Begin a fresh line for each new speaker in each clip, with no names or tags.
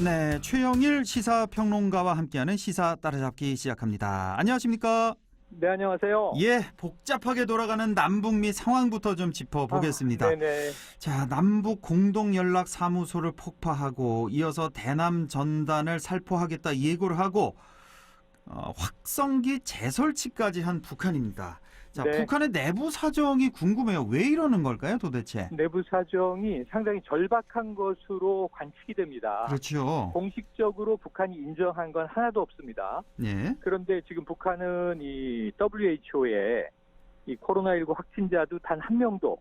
네, 최영일 시사평론가와 함께하는 시사 따라잡기 시작합니다. 안녕하십니까?
네, 안녕하세요.
예, 복잡하게 돌아가는 남북미 상황부터 좀 짚어보겠습니다.
네네.
자, 남북 공동연락사무소를 폭파하고 이어서 대남 전단을 살포하겠다 예고를 하고 확성기 재설치까지 한 북한입니다. 자,
네.
북한의 내부 사정이 궁금해요. 왜 이러는 걸까요, 도대체?
내부 사정이 상당히 절박한 것으로 관측이 됩니다.
그렇죠.
공식적으로 북한이 인정한 건 하나도 없습니다.
예.
그런데 지금 북한은 이 WHO에 이 코로나19 확진자도 단 한 명도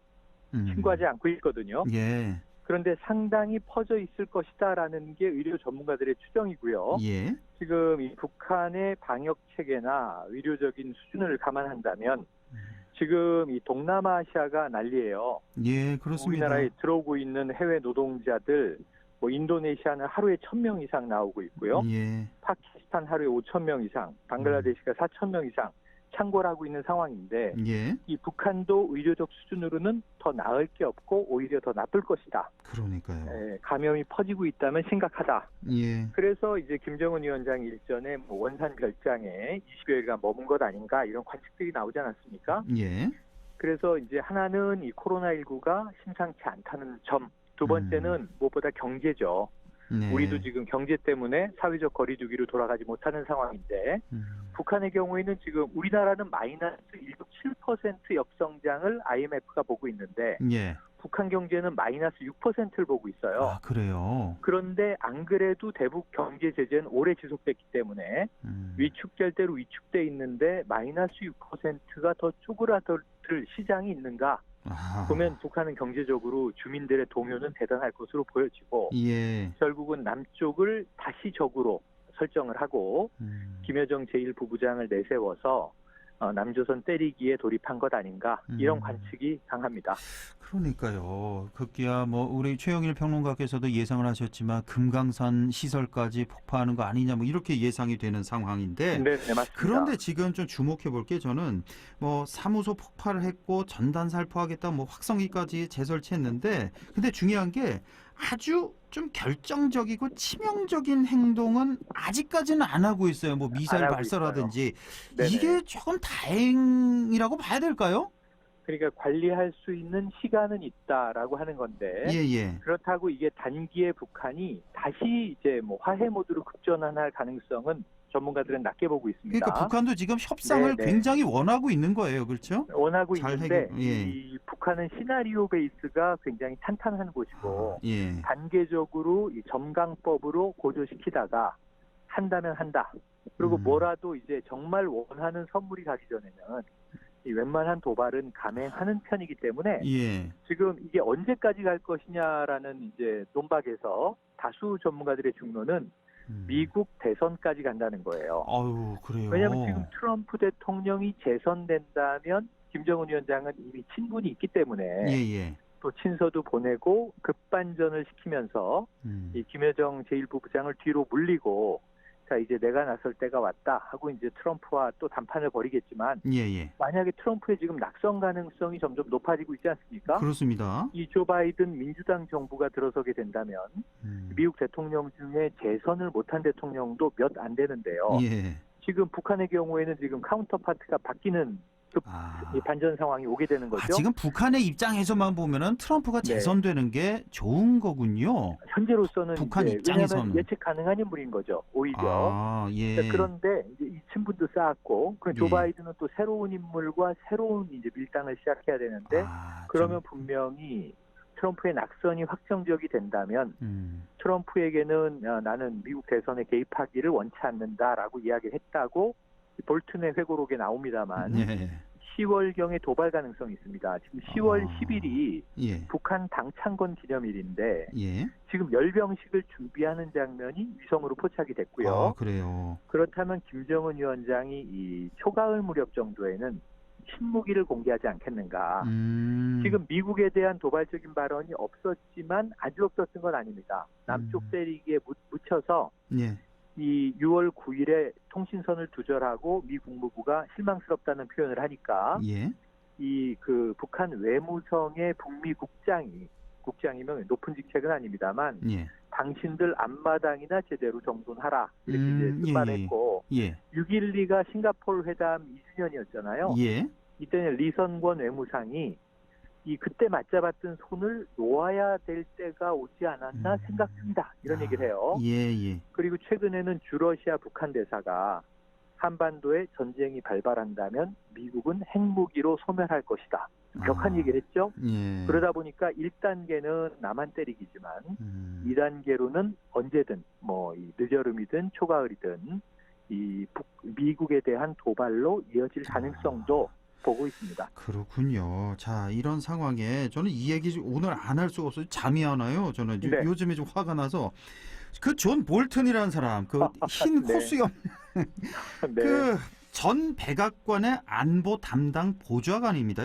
신고하지 않고 있거든요.
예.
그런데 상당히 퍼져 있을 것이다라는 게 의료 전문가들의 추정이고요.
예.
지금 이 북한의 방역 체계나 의료적인 수준을 감안한다면 지금 이 동남아시아가 난리예요.
예, 그렇습니다.
우리나라에 들어오고 있는 해외 노동자들, 뭐 인도네시아는 하루에 1,000명 이상 나오고 있고요.
예.
파키스탄 하루에 5,000명 이상, 방글라데시가 4,000명 이상 창궐하고 있는 상황인데
예.
이 북한도 의료적 수준으로는 더 나을 게 없고 오히려 더 나쁠 것이다.
그러니까요.
감염이 퍼지고 있다면 심각하다.
예.
그래서 이제 김정은 위원장 일전에 뭐 원산 별장에 20여일간 머문 것 아닌가 이런 관측들이 나오지 않았습니까?
예.
그래서 이제 하나는 이 코로나19가 심상치 않다는 점, 두 번째는 무엇보다 경제죠.
네.
우리도 지금 경제 때문에 사회적 거리두기로 돌아가지 못하는 상황인데 북한의 경우에는 지금 우리나라는 마이너스 1.7% 역성장을 IMF가 보고 있는데
예.
북한 경제는 마이너스 6%를 보고 있어요.
아, 그래요.
그런데 안 그래도 대북 경제 제재는 오래 지속됐기 때문에 위축될 대로 위축돼 있는데 마이너스 6%가 더 쪼그라들 시장이 있는가 보면 북한은 경제적으로 주민들의 동요는 대단할 것으로 보여지고
예.
결국은 남쪽을 다시 적으로 설정을 하고 김여정 제1부부장을 내세워서 남조선 때리기에 돌입한 것 아닌가 이런 관측이 강합니다.
그러니까요. 급기야 뭐 우리 최영일 평론가께서도 예상을 하셨지만 금강산 시설까지 폭파하는 거 아니냐 뭐 이렇게 예상이 되는 상황인데
네, 맞습니다.
그런데 지금 좀 주목해 볼 게 저는 뭐 사무소 폭파를 했고 전단 살포하겠다 뭐 확성기까지 재설치했는데 근데 중요한 게 아주 좀 결정적이고 치명적인 행동은 아직까지는 안 하고 있어요. 뭐 미사일 발사라든지 이게 조금 다행이라고 봐야 될까요?
그러니까 관리할 수 있는 시간은 있다라고 하는 건데
예.
그렇다고 이게 단기에 북한이 다시 이제 뭐 화해 모드로 급전환할 가능성은 전문가들은 낮게 보고 있습니다.
그러니까 북한도 지금 협상을 굉장히 원하고 있는 거예요, 그렇죠?
원하고 있는데
예.
이 북한은 시나리오 베이스가 굉장히 탄탄한 곳이고
예.
단계적으로 이 점강법으로 고조시키다가 한다면 한다. 그리고 뭐라도 이제 정말 원하는 선물이 가기 전에는 이 웬만한 도발은 감행하는 편이기 때문에
예.
지금 이게 언제까지 갈 것이냐라는 이제 논박에서 다수 전문가들의 중론은 미국 대선까지 간다는 거예요.
아유, 그래요.
왜냐하면 지금 트럼프 대통령이 재선된다면 김정은 위원장은 이미 친분이 있기 때문에
예.
또 친서도 보내고 급반전을 시키면서 이 김여정 제1부부장을 뒤로 물리고 자 이제 내가 나설 때가 왔다 하고 이제 트럼프와 또 담판을 벌이겠지만
예.
만약에 트럼프의 지금 낙선 가능성이 점점 높아지고 있지 않습니까?
그렇습니다.
이 조 바이든 민주당 정부가 들어서게 된다면 미국 대통령 중에 재선을 못한 대통령도 몇 안 되는데요.
예.
지금 북한의 경우에는 지금 카운터파트가 바뀌는 이 반전 상황이 오게 되는 거죠.
지금 북한의 입장에서만 보면은 트럼프가 재선되는 게 좋은 거군요.
현재로서는
북한
이제
입장에서는
왜냐하면 예측 가능한 인물인 거죠. 오히려.
예.
그런데 이제 이 친분도 쌓았고, 조 바이든은 또 새로운 인물과 새로운 이제 밀당을 시작해야 되는데, 그러면 분명히 트럼프의 낙선이 확정적이 된다면 트럼프에게는 나는 미국 대선에 개입하기를 원치 않는다라고 이야기를 했다고 볼튼의 회고록에 나옵니다만 10월경에 도발 가능성이 있습니다. 지금 10월 10일이 북한 당창건 기념일인데 지금 열병식을 준비하는 장면이 위성으로 포착이 됐고요.
그래요.
그렇다면 김정은 위원장이 이 초가을 무렵 정도에는 신무기를 공개하지 않겠는가. 지금 미국에 대한 도발적인 발언이 없었지만 아주 없었던 건 아닙니다. 남쪽 때리기에 묻혀서 이 6월 9일에 통신선을 두절하고 미 국무부가 실망스럽다는 표현을 하니까 이 그 북한 외무성의 북미 국장이면 높은 직책은 아닙니다만 당신들 앞마당이나 제대로 정돈하라 이렇게 이제 뜻말했고
예.
6.12가 싱가포르 회담 2주년이었잖아요.
예.
이때는 리선권 외무상이 이 그때 맞잡았던 손을 놓아야 될 때가 오지 않았나 생각 중이다 이런 얘기를 해요.
예.
그리고 최근에는 주러시아 북한 대사가 한반도에 전쟁이 발발한다면 미국은 핵무기로 소멸할 것이다. 격한 얘기를 했죠.
예.
그러다 보니까 1단계는 남한 때리기지만 2단계로는 언제든 뭐 이 늦여름이든 초가을이든 이 미국에 대한 도발로 이어질 가능성도 보고 있습니다.
그렇군요. 자, 이런 상황에 저는 이 얘기 오늘 안 할 수가 없어요. 잠이 안 와요. 저는
네.
요즘에 좀 화가 나서 그 존 볼튼이라는 사람, 그 흰
네.
코수염,
네.
그 전 백악관의 안보 담당 보좌관입니다.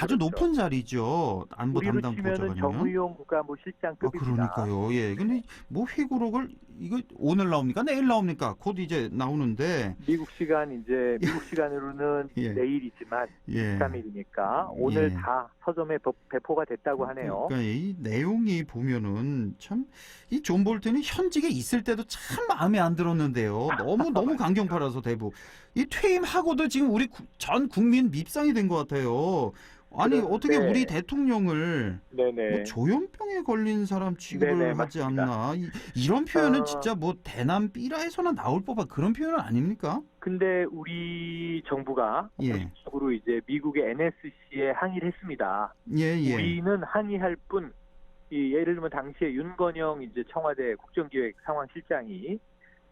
아주 높은 자리죠. 안보
우리로
담당
치면은
보좌관이면.
정의용 국가안보실장급입니다.
그러니까요. 예. 근데 뭐 회고록을 이거 오늘 나옵니까? 내일 나옵니까? 곧 이제 나오는데
미국 시간으로는
예.
내일이지만
예.
13일이니까 오늘
예.
다 서점에 배포가 됐다고 하네요.
그러니까 이 내용이 보면은 참 이 존 볼튼이 현직에 있을 때도 참 마음에 안 들었는데요. 너무 강경파라서 대부. 이 퇴임하고도 지금 우리 전 국민 밉상이 된 것 같아요. 아니
그런데,
어떻게 우리 대통령을
네네.
뭐 조현병에 걸린 사람 취급을
네네,
하지
맞습니다.
않나? 이런 표현은 진짜 뭐 대남 삐라에서나 나올 법한 그런 표현은 아닙니까?
근데 우리 정부가
예.
공식적으로 이제 미국의 NSC에 항의를 했습니다.
예.
우리는 항의할 뿐, 예를 들면 당시에 윤건영 이제 청와대 국정기획 상황실장이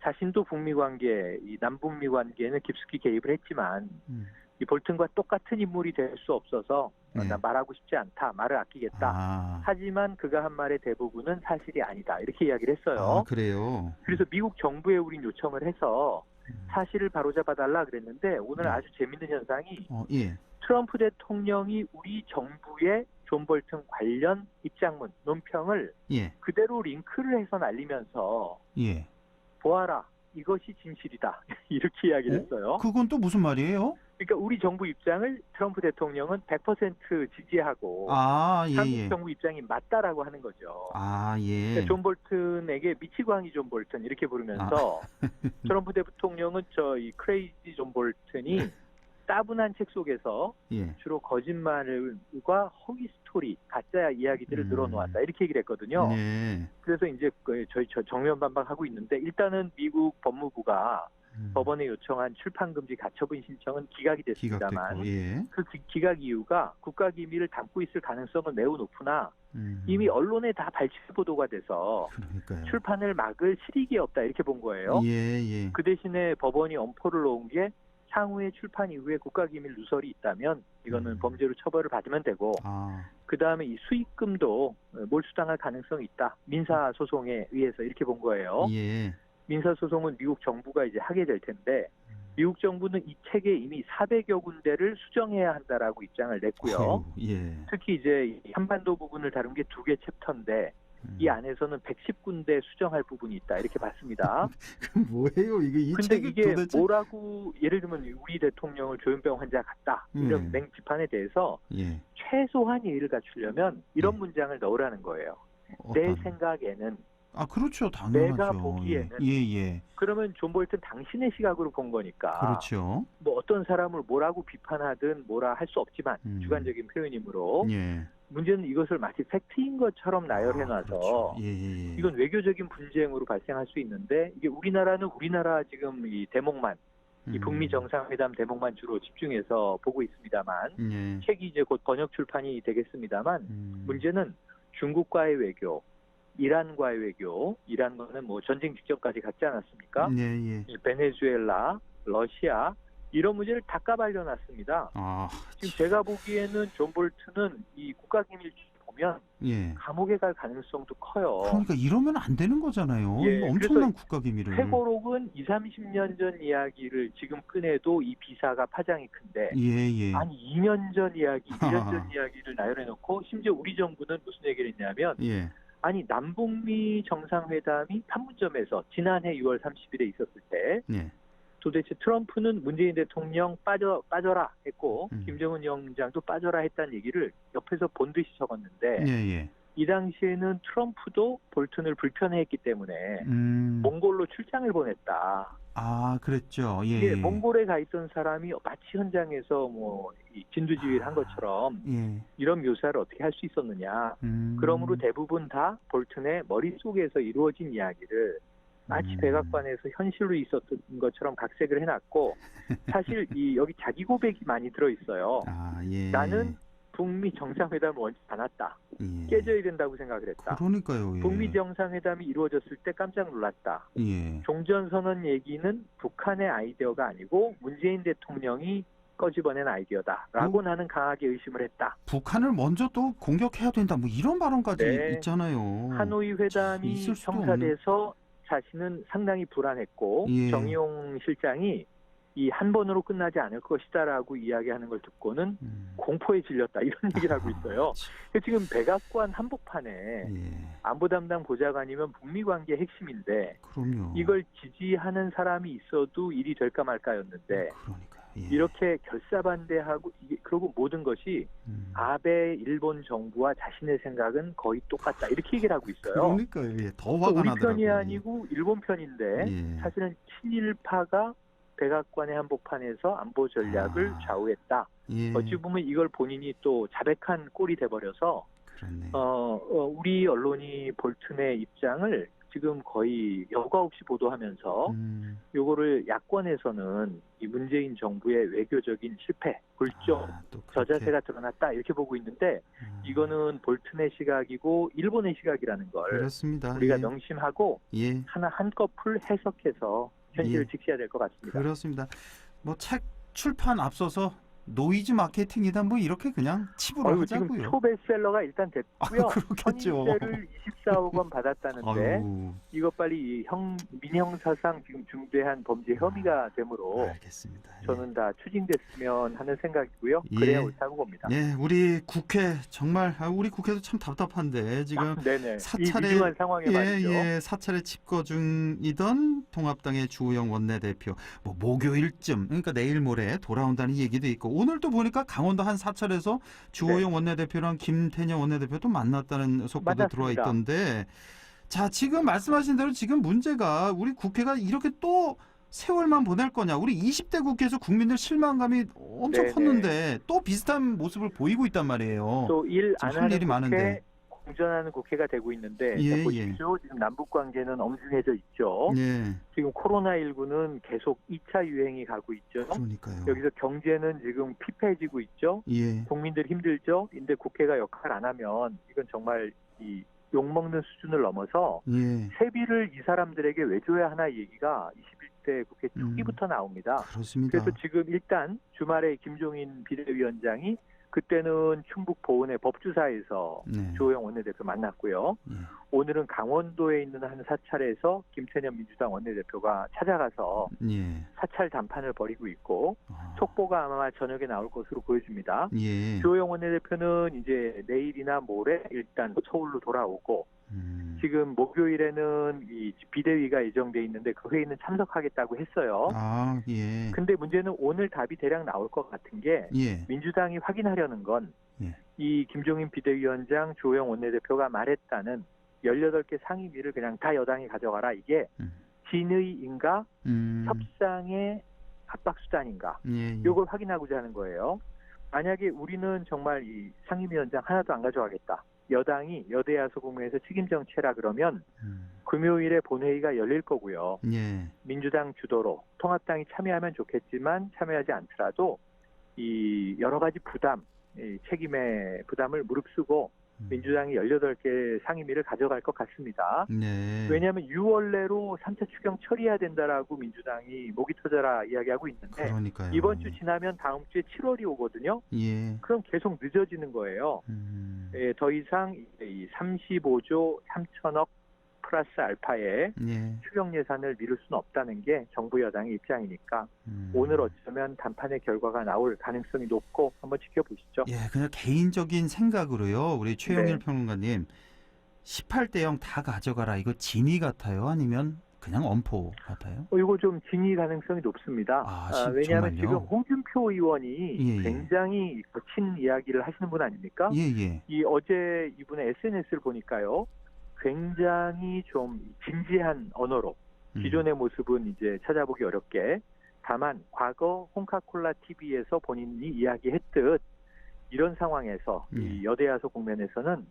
자신도 북미 관계, 이 남북미 관계에는 깊숙이 개입을 했지만 이 볼튼과 똑같은 인물이 될 수 없어서 나 말하고 싶지 않다, 말을 아끼겠다. 하지만 그가 한 말의 대부분은 사실이 아니다 이렇게 이야기를 했어요.
그래요.
그래서 미국 정부에 우린 요청을 해서 사실을 바로잡아달라 그랬는데 오늘 아주 재밌는 현상이
예.
트럼프 대통령이 우리 정부의 존 볼튼 관련 입장문, 논평을
예.
그대로 링크를 해서 날리면서
예.
보아라, 이것이 진실이다. 이렇게 이야기를 했어요.
그건 또 무슨 말이에요?
그러니까 우리 정부 입장을 트럼프 대통령은 100% 지지하고 한국 정부 입장이 맞다라고 하는 거죠.
예.
그러니까 존 볼튼에게 미치광이 존 볼튼 이렇게 부르면서 트럼프 대통령은 이 크레이지 존 볼튼이 따분한 책 속에서 주로 거짓말과 허위 스토리, 가짜 이야기들을 늘어놓았다 이렇게 얘기를 했거든요. 그래서 이제 저희 정면반박하고 있는데 일단은 미국 법무부가 법원에 요청한 출판금지 가처분 신청은 기각이 됐습니다만 그 기각 이유가 국가기밀을 담고 있을 가능성은 매우 높으나 이미 언론에 다 발췌 보도가 돼서 출판을 막을 실익이 없다 이렇게 본 거예요. 그 대신에 법원이 엄포를 놓은 게 향후에 출판 이후에 국가기밀 누설이 있다면 이거는 범죄로 처벌을 받으면 되고 그다음에 이 수익금도 몰수당할 가능성이 있다. 민사소송에 의해서 이렇게 본 거예요. 민사소송은 미국 정부가 이제 하게 될 텐데 미국 정부는 이 책에 이미 400여 군데를 수정해야 한다라고 입장을 냈고요. 특히 이제 한반도 부분을 다룬 게 2개 챕터인데 이 안에서는 110군데 수정할 부분이 있다 이렇게 봤습니다.
뭐예요 이게?
근데 이게 도대체 뭐라고 예를 들면 우리 대통령을 조현병 환자 같다 이런 맹비판에 대해서 최소한 예의를 갖추려면 이런 문장을 넣으라는 거예요. 내 생각에는
그렇죠. 당연하죠.
내가 보기에는 그러면 존 볼튼 당신의 시각으로 본 거니까
그렇죠.
뭐 어떤 사람을 뭐라고 비판하든 뭐라 할 수 없지만 주관적인 표현이므로 문제는 이것을 마치 팩트인 것처럼 나열해놔서 이건 외교적인 분쟁으로 발생할 수 있는데 이게 우리나라는 우리나라 지금 이 대목만 이 북미 정상회담 대목만 주로 집중해서 보고 있습니다만 책이 이제 곧 번역 출판이 되겠습니다만 문제는 중국과의 외교, 이란과의 외교, 이란과는 뭐 전쟁 직전까지 갔지 않았습니까? 베네수엘라, 러시아 이런 문제를 다 까발려놨습니다. 지금 제가 보기에는 존 볼튼은 이 국가기밀 보면 감옥에 갈 가능성도 커요.
그러니까 이러면 안 되는 거잖아요. 엄청난 국가기밀을.
회고록은 20, 30년 전 이야기를 지금 꺼내도 이 비사가 파장이 큰데 아니 2년 전 이야기, 1년 전 이야기를 나열해놓고 심지어 우리 정부는 무슨 얘기를 했냐면 아니 남북미 정상회담이 판문점에서 지난해 6월 30일에 있었을 때 도대체 트럼프는 문재인 대통령 빠져라 했고 김정은 위원장도 빠져라 했다는 얘기를 옆에서 본 듯이 적었는데 이 당시에는 트럼프도 볼튼을 불편해했기 때문에 몽골로 출장을 보냈다.
아, 그랬죠. 예,
예, 몽골에 가 있던 사람이 마치 현장에서 이 진두지휘를 한 것처럼
예.
이런 묘사를 어떻게 할 수 있었느냐. 그러므로 대부분 다 볼튼의 머릿속에서 이루어진 이야기를 마치 백악관에서 현실로 있었던 것처럼 각색을 해놨고, 사실 여기 자기 고백이 많이 들어있어요.
아, 예.
나는 북미 정상회담을 원치 않았다.
예.
깨져야 된다고 생각을 했다.
그러니까요. 예.
북미 정상회담이 이루어졌을 때 깜짝 놀랐다.
예.
종전선언 얘기는 북한의 아이디어가 아니고 문재인 대통령이 꺼집어낸 아이디어다라고 나는 강하게 의심을 했다.
북한을 먼저 또 공격해야 된다. 뭐 이런 발언까지
네.
있잖아요.
하노이 회담이
있을 수도
성사돼서 자신은 상당히 불안했고,
예.
정의용 실장이 이 한 번으로 끝나지 않을 것이다라고 이야기하는 걸 듣고는 공포에 질렸다, 이런 얘기를 하고 있어요. 지금 백악관 한복판에
예.
안보 담당 보좌관이면 북미 관계 핵심인데,
그럼요.
이걸 지지하는 사람이 있어도 일이 될까 말까였는데,
그러니까요. 예.
이렇게 결사반대하고 그리고 모든 것이 아베 일본 정부와 자신의 생각은 거의 똑같다, 이렇게 얘기를 하고 있어요.
그러니까요. 예. 더 화가
우리
나더라고요.
편이 아니고 일본 편인데,
예.
사실은 친일파가 백악관의 한복판에서 안보 전략을 좌우했다.
예.
어찌 보면 이걸 본인이 또 자백한 꼴이 돼버려서
그렇네.
우리 언론이 볼튼의 입장을 지금 거의 여과 없이 보도하면서 요거를 야권에서는 이 문재인 정부의 외교적인 실패, 굴종, 저자세가 드러났다, 이렇게 보고 있는데, 이거는 볼튼의 시각이고 일본의 시각이라는 걸
그렇습니다.
우리가
예.
명심하고
예.
하나 한꺼풀 해석해서 현실을
예.
지켜야 될 것 같습니다.
그렇습니다. 뭐 책 출판 앞서서 노이즈 마케팅이다, 뭐 이렇게 그냥 치부를 하자고요.
지금 초베스트셀러가 일단 됐고요.
그렇겠죠.
선임세를 24억 원 받았다는데, 이것 빨리 민형사상 지금 중대한 범죄 혐의가 되므로
알겠습니다.
저는 다 추징됐으면 하는 생각이고요.
예.
그래야 옳다고 봅니다.
예, 우리 국회 정말 우리 국회도 참 답답한데 지금
네네.
사찰에
이 위중한 상황에 말이죠.
예, 사찰에 집거 중이던 통합당의 주호영 원내대표 뭐 목요일쯤, 그러니까 내일 모레 돌아온다는 얘기도 있고, 오늘 또 보니까 강원도 한 사찰에서 주호영 원내대표랑 김태년 원내대표도 만났다는 속보도 들어와 있던데, 자, 지금 말씀하신 대로 지금 문제가 우리 국회가 이렇게 또 세월만 보낼 거냐. 우리 20대 국회에서 국민들 실망감이 엄청 컸는데 또 비슷한 모습을 보이고 있단 말이에요.
또 일 안 하는
일이
국회,
많은데.
공전하는 국회가 되고 있는데,
예,
보십시오. 지금 남북 관계는 엄중해져 있죠.
예.
지금 코로나19는 계속 2차 유행이 가고 있죠.
그러니까요.
여기서 경제는 지금 피폐해지고 있죠.
예.
국민들 힘들죠. 근데 국회가 역할 안 하면 이건 정말 이 욕먹는 수준을 넘어서
예.
세비를 이 사람들에게 왜 줘야 하나 얘기가 21대 국회 초기부터 나옵니다.
그렇습니다.
그래서 지금 일단 주말에 김종인 비대위원장이 그때는 충북 보은의 법주사에서 주호영 원내대표 만났고요. 오늘은 강원도에 있는 한 사찰에서 김태년 민주당 원내대표가 찾아가서 사찰 담판을 벌이고 있고, 속보가 아마 저녁에 나올 것으로 보여집니다. 주호영 원내대표는 이제 내일이나 모레 일단 서울로 돌아오고, 지금 목요일에는 이 비대위가 예정돼 있는데 그 회의는 참석하겠다고 했어요. 근데 문제는 오늘 답이 대략 나올 것 같은 게, 민주당이 확인하려는 건 이 김종인 비대위원장, 주호영 원내대표가 말했다는 18개 상임위를 그냥 다 여당이 가져가라, 이게 진의인가 협상의 압박수단인가, 이걸 확인하고자 하는 거예요. 만약에 우리는 정말 이 상임위원장 하나도 안 가져가겠다, 여당이 여대야소 국면에서 책임 정치라 그러면 금요일에 본회의가 열릴 거고요. 민주당 주도로 통합당이 참여하면 좋겠지만 참여하지 않더라도 이 여러 가지 부담, 이 책임의 부담을 무릅쓰고 민주당이 18개 상임위를 가져갈 것 같습니다. 왜냐하면 6월 내로 3차 추경 처리해야 된다라고 민주당이 목이 터져라 이야기하고 있는데, 이번 주 지나면 다음 주에 7월이 오거든요. 그럼 계속 늦어지는 거예요. 더 이상 이 35조 3천억 플러스 알파의 추경 예산을 미룰 수는 없다는 게 정부 여당의 입장이니까 오늘 어쩌면 단판의 결과가 나올 가능성이 높고 한번 지켜보시죠.
예, 그냥 개인적인 생각으로요. 우리 최영일 평론가님, 18대 0 다 가져가라, 이거 진의 같아요? 아니면 그냥 엄포 같아요?
이거 좀 진위 가능성이 높습니다. 왜냐하면
정말요?
지금 홍준표 의원이
예.
굉장히 거친 이야기를 하시는 분 아닙니까?
예.
어제 이분의 SNS를 보니까요. 굉장히 좀 진지한 언어로 기존의 모습은 이제 찾아보기 어렵게 다만 과거 홍카콜라 TV에서 본인이 이야기했듯 이런 상황에서 이 여대야소 국면에서는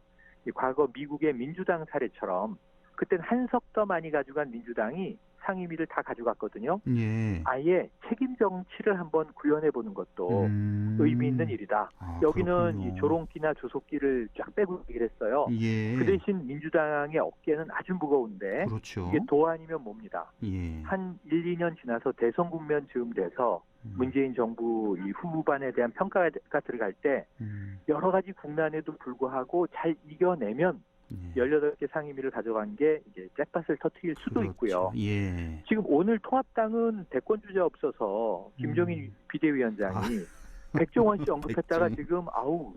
이 과거 미국의 민주당 사례처럼 그때는 한석 더 많이 가져간 민주당이 상임위를 다 가져갔거든요.
예.
아예 책임 정치를 한번 구현해보는 것도 의미 있는 일이다. 여기는
그렇군요.
이 조롱기나 조속기를 쫙 빼고 얘기를 했어요.
예.
그 대신 민주당의 어깨는 아주 무거운데
그렇죠.
이게 도안이면 뭡니다.
예.
한 1, 2년 지나서 대선 국면 즈음 돼서 문재인 정부 이 후반에 대한 평가가 들어갈 때 여러 가지 국난에도 불구하고 잘 이겨내면 18개 상임위를 가져간 게 이제 잭팟을 터뜨릴 수도
그렇죠.
있고요.
예.
지금 오늘 통합당은 대권 주자 없어서 김종인 비대위원장이 백종원 씨 언급했다가 지금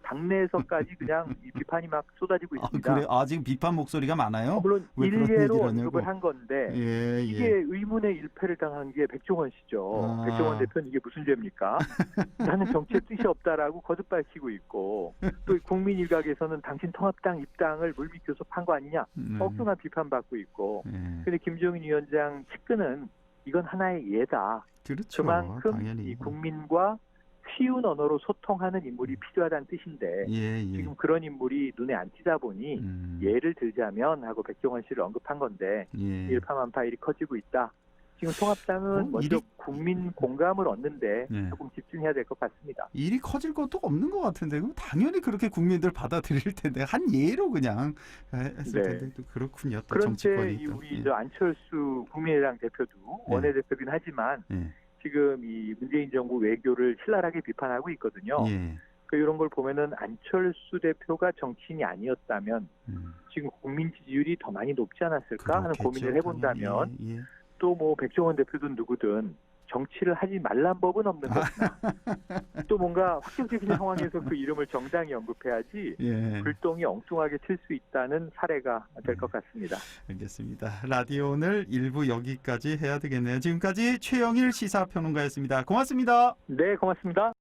당내에서까지 그냥 이 비판이 막 쏟아지고 있습니다.
그래? 지금 비판 목소리가 많아요?
물론
왜 그런
일례로
얘기를
언급을 한 건데 이게 의문의 일패를 당한 게 백종원 씨죠. 백종원 대표는 이게 무슨 죄입니까? 나는 정치에 뜻이 없다라고 거듭 밝히고 있고 또 국민 일각에서는 당신 통합당 입당을 물밑 교섭한 거 아니냐 엉뚱한 비판받고 있고 근데 김종인 위원장 측근은 이건 하나의 예다.
그렇죠.
그만큼
당연히.
이 국민과 쉬운 언어로 소통하는 인물이 필요하다는 뜻인데 지금 그런 인물이 눈에 안 띄다 보니 예를 들자면 하고 백종원 씨를 언급한 건데 일파만파 일이 커지고 있다. 지금 통합당은 먼저 국민 공감을 얻는데 조금 집중해야 될 것 같습니다.
일이 커질 것도 없는 것 같은데 당연히 그렇게 국민들 받아들일 텐데 한 예로 그냥 했을 텐데 또 그렇군요. 또
그런데 우리 저 안철수 국민의당 대표도 원내대표긴 하지만 지금 이 문재인 정부 외교를 신랄하게 비판하고 있거든요. 이런 걸 보면은 안철수 대표가 정치인이 아니었다면 지금 국민 지지율이 더 많이 높지 않았을까 하는 고민을 해본다면 또 뭐 백종원 대표든 누구든 정치를 하지 말란 법은 없는 것이나 또 뭔가 확정적인 상황에서 그 이름을 정당히 언급해야지 불똥이 엉뚱하게 튈 수 있다는 사례가 될 것 같습니다.
알겠습니다. 라디오 오늘 1부 여기까지 해야 되겠네요. 지금까지 최영일 시사평론가였습니다. 고맙습니다.
네, 고맙습니다.